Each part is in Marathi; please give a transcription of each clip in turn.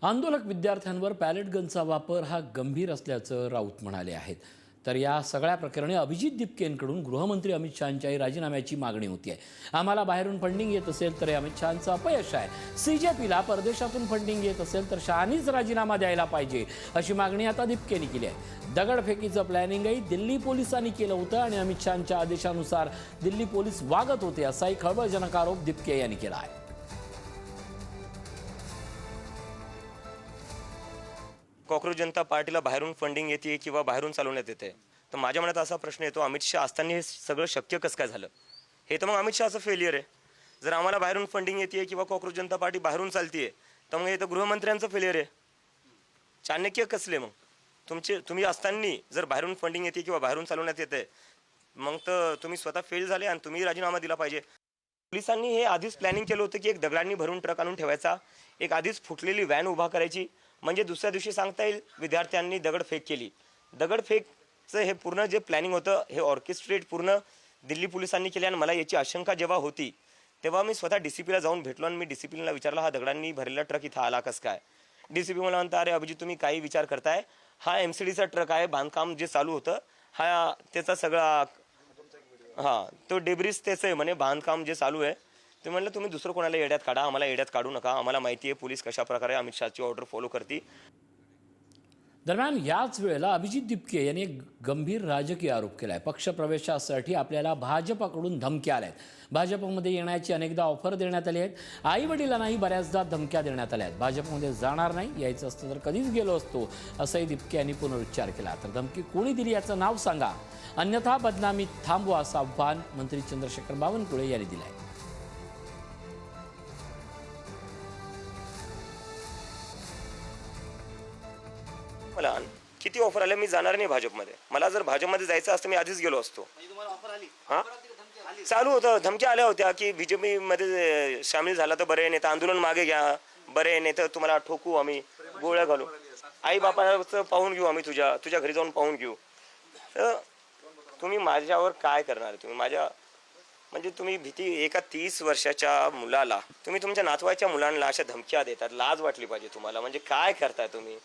आंदोलक विद्यार्थ्यांवर पॅलेट गनचा वापर हा गंभीर असल्याचं राऊत म्हणाले आहेत। तर या सगळ्या प्रकरणी अभिजित दिपकेंकडून गृहमंत्री अमित शहांच्याही राजीनाम्याची मागणी होती आहे। आम्हाला बाहेरून फंडिंग येत असेल तर अमित शहांचं अपयश आहे। सीजेपीला परदेशातून फंडिंग येत असेल तर शहांनीच राजीनामा द्यायला पाहिजे अशी मागणी आता दिपकेंनी केली आहे। दगडफेकीचं प्लॅनिंगही दिल्ली पोलिसांनी केलं होतं आणि अमित शहांच्या आदेशानुसार दिल्ली पोलीस वागत होते असाही खळबळजनक आरोप दिपके यांनी केला आहे। कॉकरोच जनता पार्टीला बाहेरून फंडिंग येते किंवा बाहेरून चालवण्यात येते, तर माझ्या मनात असा प्रश्न येतो, अमित शहा असताना हे सगळं शक्य कसं काय झालं? हे तर मग अमित शहाचं फेलियर आहे। जर आम्हाला बाहेरून फंडिंग येते किंवा कॉकरोच जनता पार्टी बाहेरून चालतीये तर मग हे तर गृहमंत्र्यांचं फेलियर आहे। चाणक्य कसले मग तुम्ही असताना जर बाहेरून फंडिंग येते किंवा बाहेरून चालवण्यात येते मग तर तुम्ही स्वतः फेल झाले आणि तुम्ही राजीनामा दिला पाहिजे। पोलिसांनी हे आधीच प्लॅनिंग केलं होतं की एक दगडांनी भरून ट्रक आणून ठेवायचा, एक आधीच फुटलेली व्हॅन उभा करायची, म्हणजे दुसऱ्या दिवशी सांगता येईल विद्यार्थ्यांनी दगडफेक केली। दगडफेकचं हे पूर्ण जे प्लॅनिंग होतं हे ऑर्केस्ट्रेट पूर्ण दिल्ली पोलिसांनी केले। आणि मला याची आशंका जेव्हा होती तेव्हा मी स्वतः डीसीपीला जाऊन भेटलो आणि मी डीसीपीला विचारला, हा दगडांनी भरलेला ट्रक इथं आला कसं काय? डीसीपी मला म्हणता, अरे अभिजित तुम्ही काही विचार करताय, हा एमसीडीचा ट्रक आहे, बांधकाम जे चालू होतं हा त्याचा सगळा तो डेब्रिस त्याचं आहे म्हणे, बांधकाम जे चालू आहे। ते म्हणलं तुम्ही दुसरं कोणाला येड्यात काढा, आम्हाला येड्यात काढू नका, आम्हाला माहिती आहे पोलीस कशा प्रकारे अमित शहाची ऑर्डर फॉलो करते। दरम्यान याच वेळेला अभिजित दिपके यांनी एक गंभीर राजकीय आरोप केला आहे। पक्षप्रवेशासाठी आपल्याला भाजपकडून धमक्या आल्या आहेत। भाजपमध्ये येण्याची अनेकदा ऑफर देण्यात आली आहेत। आई वडिलांनाही बऱ्याचदा धमक्या देण्यात आल्या आहेत। भाजपमध्ये जाणार नाही, यायचं असतं तर कधीच गेलो असतो असंही दिपके यांनी पुनरुच्चार केला। तर धमकी कोणी दिली याचं नाव सांगा, अन्यथा बदनामी थांबवा असं आव्हान मंत्री चंद्रशेखर बावनकुळे यांनी दिलं आहे। मला किती ऑफर आल्या, मी जाणार नाही भाजपमध्ये। मला जर भाजपमध्ये जायचं असतं मी आधीच गेलो असतो। हां चालू होतं, धमक्या आल्या होत्या की बीजेपी मध्ये सामील झाला तर बरे, नाही तर आंदोलन मागे घ्या, बरे नाही तर तुम्हाला ठोकू, आम्ही गोळ्या घालू, आई बापाचं पाहून घेऊ, आम्ही तुझ्या घरी जाऊन पाहून घेऊ। तर तुम्ही माझ्यावर काय करणार? तुम्ही माझ्या म्हणजे तुम्ही भीती एका 30 वर्षाच्या मुलाला तुम्ही तुमच्या नातवाच्या मुलांना अशा धमक्या देतात, लाज वाटली पाहिजे तुम्हाला। म्हणजे काय करताय तुम्ही?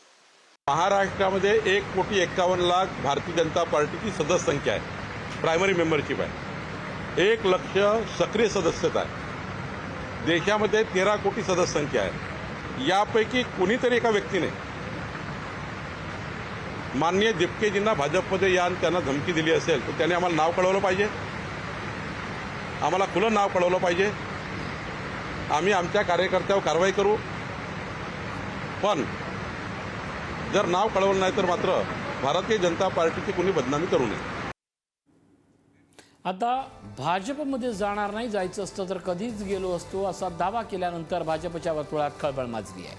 महाराष्ट्रामध्ये 1,51,00,000 भारतीय जनता पार्टीची सदस्य संख्या आहे, प्रायमरी मेंबरशिप आहे, 1 लाख सक्रिय सदस्यता आहे। देशामध्ये 13 कोटी सदस्य संख्या आहे। यापैकी कोणीतरी एका व्यक्तीने माननीय दिपकेजींना भाजपमध्ये या आणि त्यांना धमकी दिली असेल तर त्याने आम्हाला नाव कळवलं पाहिजे, आम्हाला खुलं नाव कळवलं पाहिजे। आम्ही आमच्या कार्यकर्त्यावर कारवाई करू, पण जर नाव कळवलं नाही तर मात्र भारतीय जनता पार्टीची कोणी बदनामी करू नये। आता भाजपमध्ये जाणार नाही, जायचं असतं तर कधीच गेलो असतो असा दावा केल्यानंतर भाजपच्या वर्तुळात खळबळ माजली आहे।